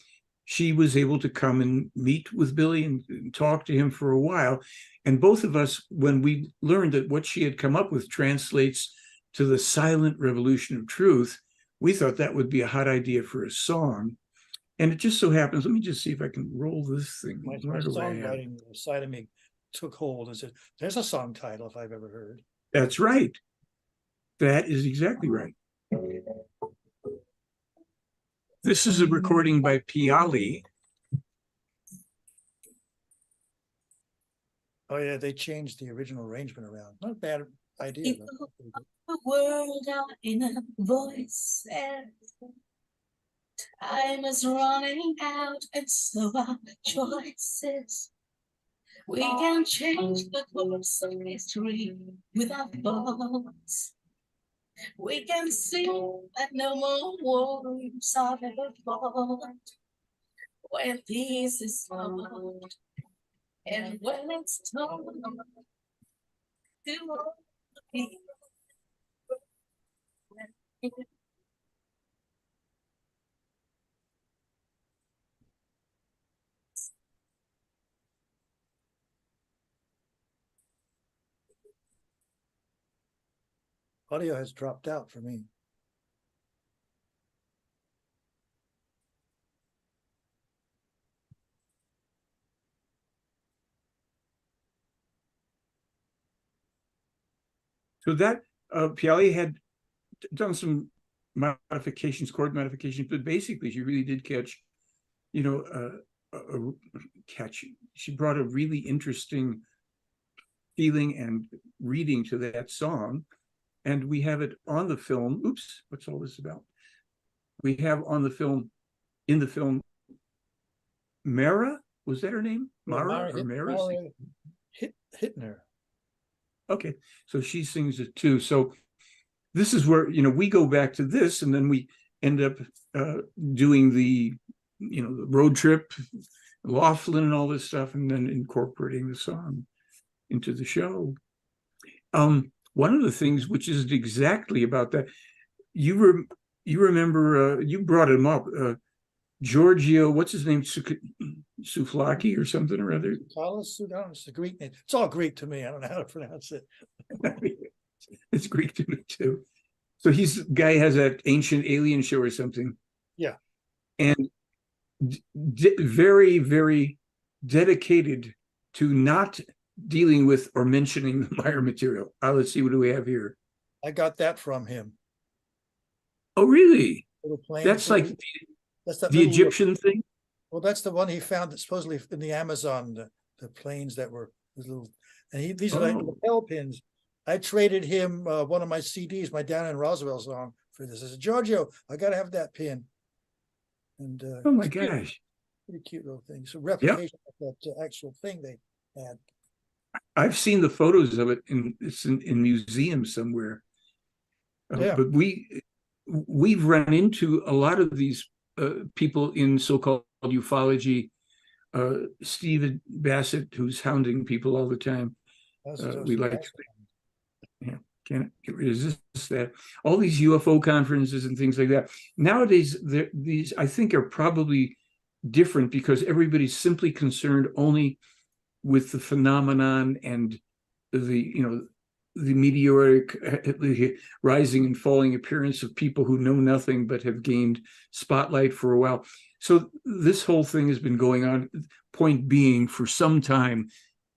she was able to come and meet with Billy and talk to him for a while. And both of us, when we learned that what she had come up with translates to the silent revolution of truth, we thought that would be a hot idea for a song. And it just so happens, let me just see if I can roll this thing. My songwriting side of me took hold and said, there's a song title if I've ever heard. That's right. That is exactly right. This is a recording by Piali. Oh yeah, they changed the original arrangement around. Not a bad idea. The world out in a voice, and time is running out, and so our choices. We can change the course of history with our thoughts. We can sing that no more wars are ever fought. When peace is found, and when it's told to all the people. Audio has dropped out for me. So that Piali had done some modifications, chord modifications, but basically she really did catch, she brought a really interesting feeling and reading to that song. And we have it on the film. Oops, what's all this about? We have on the film, in the film, Mara, was that her name? Mara or Mara? Hittner. Okay, so she sings it too. So this is where, we go back to this, and then we end up doing the road trip, Laughlin and all this stuff, and then incorporating the song into the show. One of the things which is exactly about that, you remember, you brought him up, Giorgio, what's his name? Souflaki or something or other. It's the Greek name. It's all Greek to me. I don't know how to pronounce it. It's Greek to me too. So he's guy has that ancient alien show or something. Yeah. And very, very dedicated to not dealing with or mentioning the Meier material. Let's see, what do we have here? I got that from him. Oh, really? Little plane That's thing. like That's that the little- Egyptian thing? Well, that's the one he found that supposedly in the Amazon, the planes that were little, and these are like Oh. lapel pins. I traded him one of my CDs, my Down in Roswell song, for this. I said, Giorgio, I got to have that pin. And Oh my it's pretty- gosh. pretty cute little thing. So replication of that actual thing they had. I've seen the photos of it it's in museums somewhere. Yeah. But we've run into a lot of these people in so-called ufology. Stephen Bassett, who's hounding people all the time. We like, can't resist that. All these UFO conferences and things like that. Nowadays, these I think are probably different because everybody's simply concerned only with the phenomenon and the meteoric the rising and falling appearance of people who know nothing but have gained spotlight for a while. So this whole thing has been going on, point being, for some time.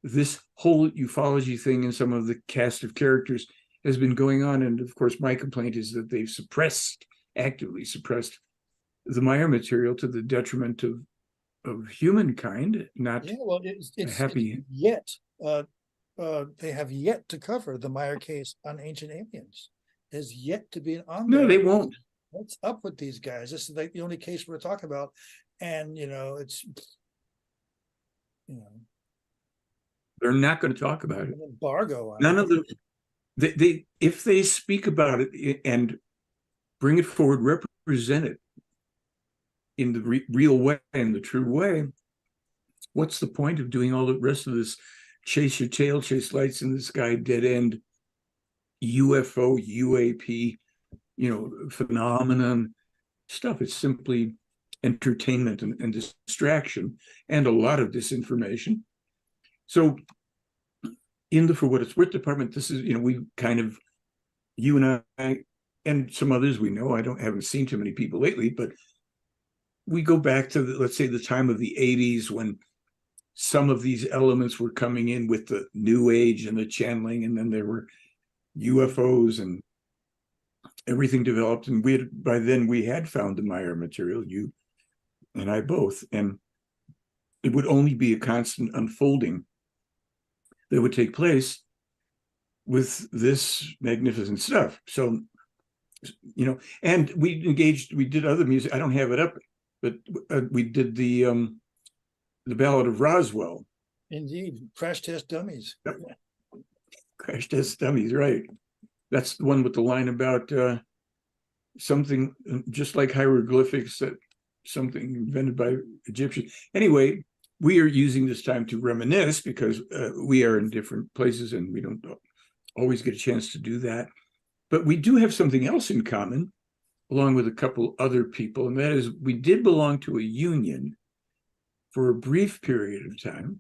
This whole ufology thing and some of the cast of characters has been going on. And of course, my complaint is that they've actively suppressed the Meier material to the detriment of humankind, not Well, it's happy. Yet they have yet to cover the Meier case on ancient aliens. There's yet to be on there. No, they won't. What's up with these guys? This is like the only case we're talking about, and it's They're not going to talk about it. an embargo on None it. of them. They if they speak about it and bring it forward, represent it in the real way, in the true way, what's the point of doing all the rest of this chase your tail, chase lights in the sky, dead end UFO, UAP, phenomenon stuff? It's simply entertainment and distraction and a lot of disinformation. So in the For What It's Worth department, this is, we kind of, you and I and some others we know, haven't seen too many people lately, but we go back to let's say the time of the 80s when some of these elements were coming in with the New Age and the channeling, and then there were UFOs and everything developed. And by then we had found the Meier material, you and I both, and it would only be a constant unfolding that would take place with this magnificent stuff. So, and we did other music. I don't have it up, but we did the Ballad of Roswell. Indeed, crash test dummies. Crash test dummies, right? That's the one with the line about something just like hieroglyphics, that something invented by Egyptians. Anyway, we are using this time to reminisce because we are in different places and we don't always get a chance to do that. But we do have something else in common, along with a couple other people, and that is we did belong to a union for a brief period of time.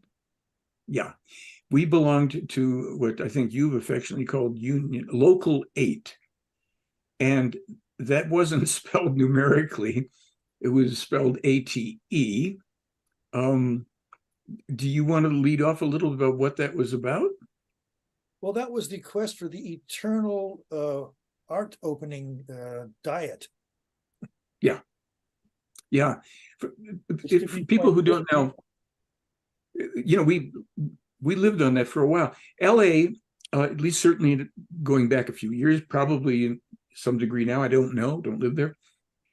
Yeah, we belonged to what I think you've affectionately called Union Local 8. And that wasn't spelled numerically. It was spelled ATE. Do you want to lead off a little about what that was about? Well, that was the quest for the eternal art opening diet. Yeah. For people who don't know, we lived on that for a while. LA, at least certainly going back a few years, probably in some degree now, I don't know, don't live there.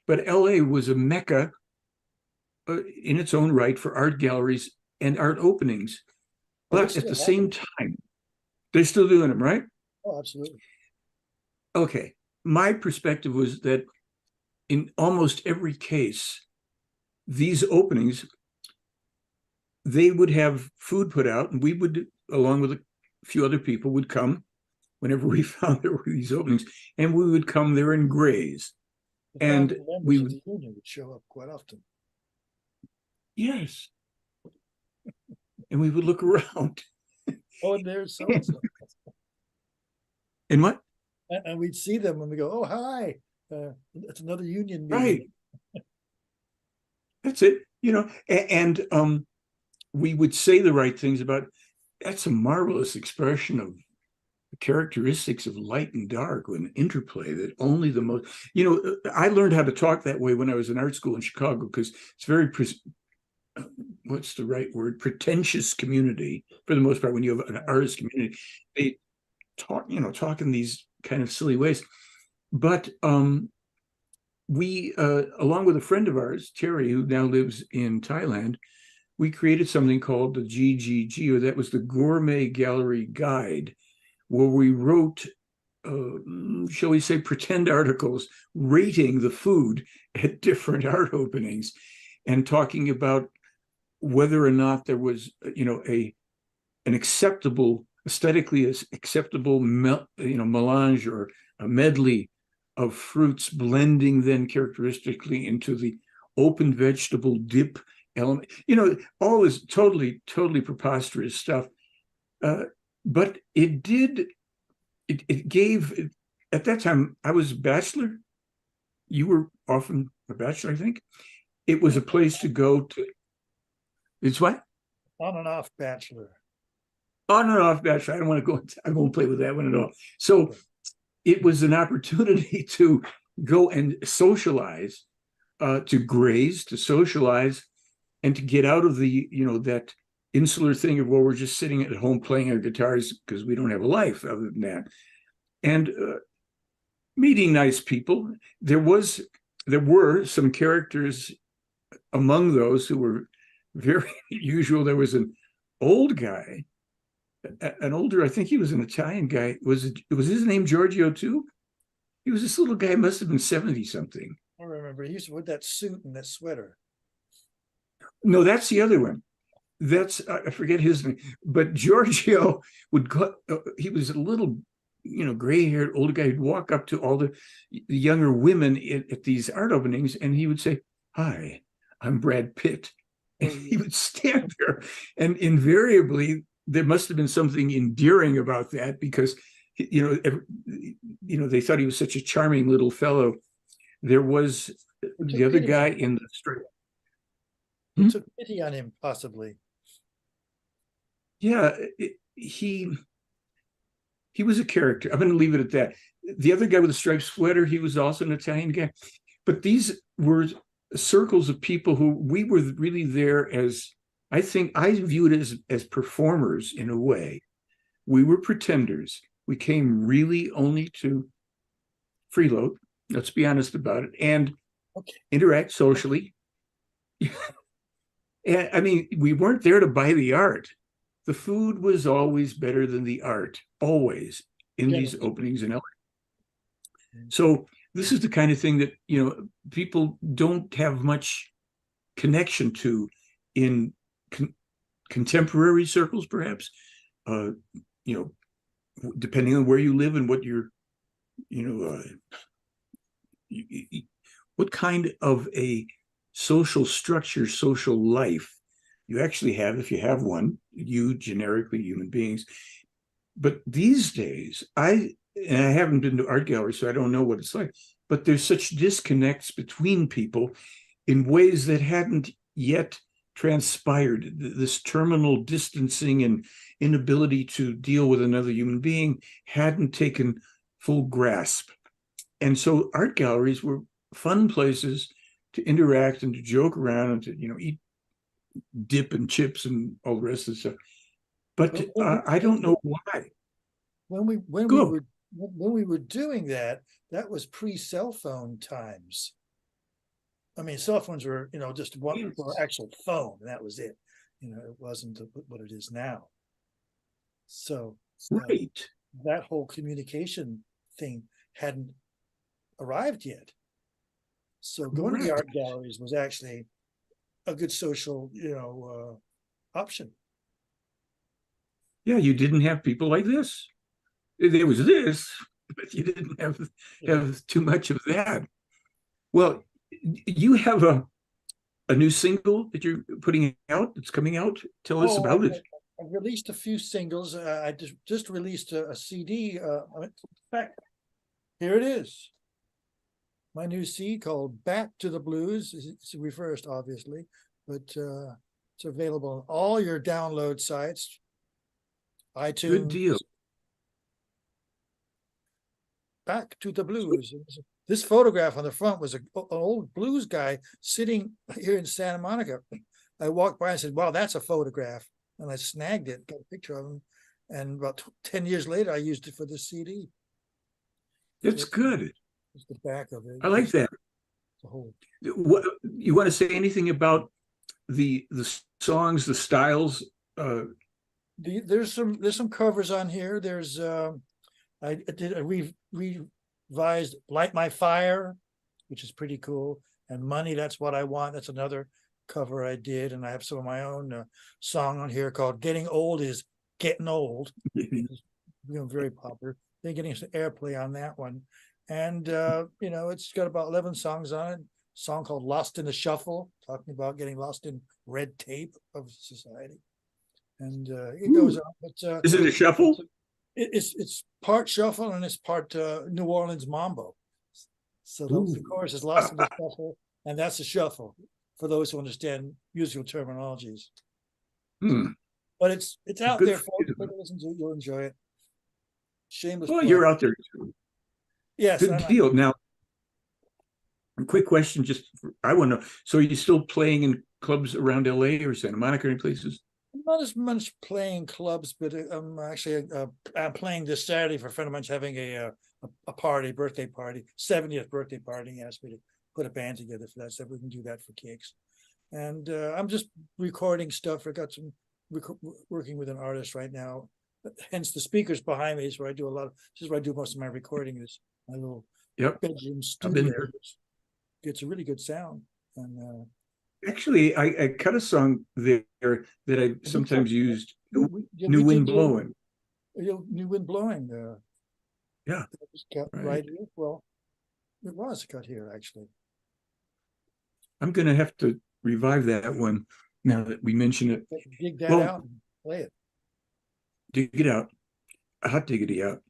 But LA was a mecca in its own right for art galleries and art openings. But at the same time, they're still doing them, right? Oh, absolutely. Okay. My perspective was that in almost every case, these openings, they would have food put out, and we would, along with a few other people, would come whenever we found there were these openings, and we would come there and graze. And we would the union would show up quite often. Yes. And we would look around. Oh, and there's so and so. And what? And we'd see them and we go, oh, hi. It's another union meeting. Right. That's it. And we would say the right things about, that's a marvelous expression of the characteristics of light and dark, with an interplay that only the most, I learned how to talk that way when I was in art school in Chicago, because it's very, what's the right word? Pretentious community, for the most part. When you have an artist community, they talk in these kind of silly ways. But we, along with a friend of ours, Terry, who now lives in Thailand, we created something called the GGG, or that was the Gourmet Gallery Guide, where we wrote, shall we say, pretend articles rating the food at different art openings and talking about whether or not there was, an acceptable, aesthetically acceptable, melange or a medley of fruits, blending then characteristically into the open vegetable dip element. All this totally preposterous stuff. But it gave, at that time, I was a bachelor. You were often a bachelor, I think. It was a place to go to. It's what? On and off bachelor. On and off bachelor. I don't want to go. I won't play with that one at all. So it was an opportunity to go and socialize, to graze, to socialize, and to get out of the, that insular thing of, well, we're just sitting at home playing our guitars because we don't have a life other than that. And meeting nice people. There were some characters among those who were very usual. There was an old guy, an older, I think he was an Italian guy. Was his name Giorgio too? He was this little guy, must have been 70 something. I remember he used to wear that suit and that sweater. No, that's the other one. I forget his name, but Giorgio would go, he was a little, gray-haired older guy who'd walk up to all the younger women at these art openings, and he would say, "Hi, I'm Brad Pitt." And he would stand there, and invariably there must have been something endearing about that, because they thought he was such a charming little fellow. There was the other guy in the street. They took pity on him, possibly. Yeah, he was a character. I'm going to leave it at that. The other guy with the striped sweater, he was also an Italian guy. But these were circles of people who we were really there as, I think I viewed it as performers in a way. We were pretenders. We came really only to freeload, let's be honest about it, and interact socially. And I mean, we weren't there to buy the art. The food was always better than the art, always, in these openings in LA. So this is the kind of thing that, people don't have much connection to in contemporary circles, perhaps, depending on where you live and what your, what kind of a social structure, social life you actually have, if you have one, you generically human beings. But these days, I haven't been to art galleries, so I don't know what it's like, but there's such disconnects between people in ways that hadn't yet transpired. This terminal distancing and inability to deal with another human being hadn't taken full grasp. And so art galleries were fun places to interact and to joke around and to, eat dip and chips and all the rest of the stuff. But I don't know why. When we were doing that, that was pre-cell phone times. I mean, cell phones were, just one actual phone, and that was it. It wasn't what it is now. So right, that whole communication thing hadn't arrived yet. So going to the art galleries was actually a good social, option. Yeah, you didn't have people like this. There was this, but you didn't have too much of that. Well, you have a new single that you're putting out? It's coming out. Tell us about it. I've released a few singles. I just released a CD. In fact, here it is. My new CD called Back to the Blues. It's reversed, obviously, but it's available on all your download sites. iTunes. Good deal. Back to the Blues. This photograph on the front was an old blues guy sitting here in Santa Monica. I walked by and said, wow, that's a photograph. And I snagged it, got a picture of him. And about 10 years later, I used it for the CD. That's good. It's the back of it. I like that. The whole. What, you want to say anything about the songs, the styles? There's some covers on here. There's I did a revised Light My Fire, which is pretty cool, and Money, That's What I Want. That's another cover I did, and I have some of my own song on here called Getting Old is Getting Old. It's, very popular. They're getting some airplay on that one. And it's got about 11 songs on it. A song called Lost in the Shuffle, talking about getting lost in red tape of society. And it goes on. But, is it a shuffle? It's part shuffle and it's part New Orleans mambo. So the chorus is Lost in the Shuffle, and that's a shuffle for those who understand musical terminologies. But it's out there, folks. Listen to it, you'll enjoy it. Shameless. Well, you're out there too. Yes. Good deal. Now, a quick question. I want to know. So, are you still playing in clubs around LA or Santa Monica or any places? Not as much playing clubs, but I'm actually I'm playing this Saturday for a friend of mine's having a party, birthday party, 70th birthday party. He asked me to put a band together for that, so we can do that for kicks. And I'm just recording stuff. I got some working with an artist right now. Hence the speakers behind me is where I do this is where I do most of my recording. Is my little bedroom studio. Gets a really good sound. And actually, I cut a song there that I sometimes used. New Wind Blowing. New Wind Blowing. Yeah. That was cut right here. Well, it was cut here, actually. I'm going to have to revive that one now that we mention it. Dig that out and play it. Dig it out. Hot diggity out.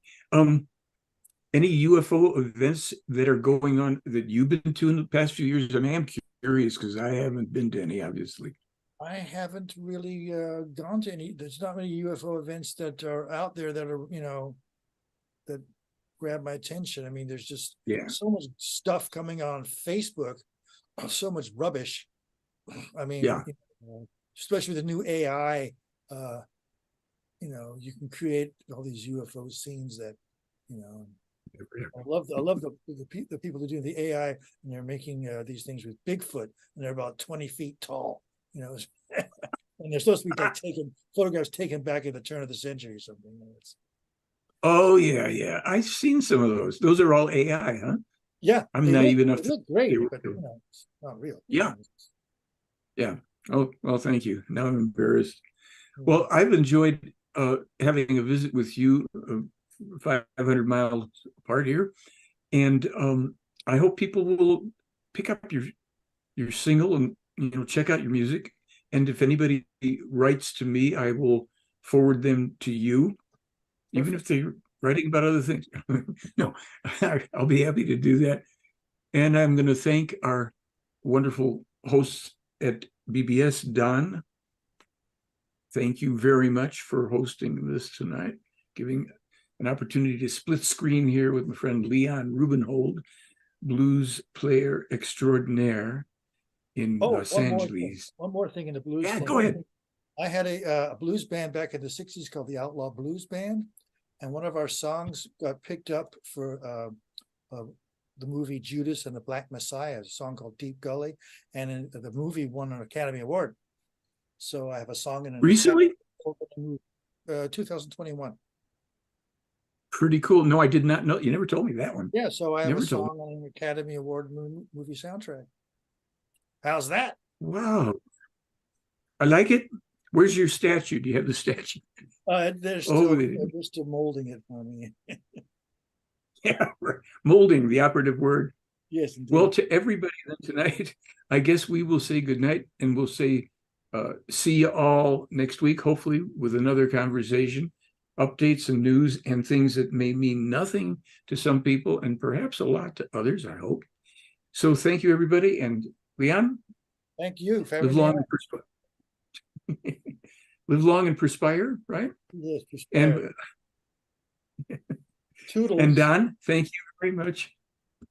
Any UFO events that are going on that you've been to in the past few years? I mean, I'm curious because I haven't been to any, obviously. I haven't really gone to any. There's not many UFO events that are out there that are, that grab my attention. I mean, there's just so much stuff coming on Facebook, so much rubbish. I mean, especially with the new AI, you can create all these UFO scenes that, I love the people that are doing the AI, and they're making these things with Bigfoot, and they're about 20 feet tall, and they're supposed to be like photographs taken back in the turn of the century or something. Oh yeah, I've seen some of those. Those are all AI, huh? Yeah, I'm naive enough to look great, but it's not real. Yeah. Oh well, thank you. Now I'm embarrassed. Well, I've enjoyed having a visit with you. 500 miles apart here, and I hope people will pick up your single and check out your music. And if anybody writes to me, I will forward them to you, even if they're writing about other things. No, I'll be happy to do that. And I'm going to thank our wonderful hosts at BBS, Don. Thank you very much for hosting this tonight, giving an opportunity to split screen here with my friend Leon Rubenhold, blues player extraordinaire in Los Angeles. One more thing in the blues. Yeah, go ahead. I had a blues band back in the 60s called the Outlaw Blues Band, and one of our songs got picked up for the movie Judas and the Black Messiah, a song called Deep Gully, and the movie won an Academy Award. So I have a song in it. Recently? 2021. Pretty cool. No, I did not know. You never told me that one. Yeah, so I have a song on an Academy Award movie soundtrack. How's that? Wow. I like it. Where's your statue? Do you have the statue? They're still molding it for me. Yeah, molding, the operative word. Yes, indeed. Well, to everybody then tonight, I guess we will say goodnight, and we'll say see you all next week, hopefully with another conversation, updates and news and things that may mean nothing to some people and perhaps a lot to others, I hope. So thank you, everybody. And Leon, Thank you for live having me long on. and live long and perspire, right? Yes, perspire. Toodles. And Don, thank you very much.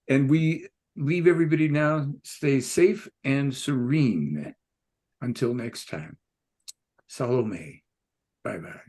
And we leave everybody now. Stay safe and serene until next time. Salome. Bye-bye.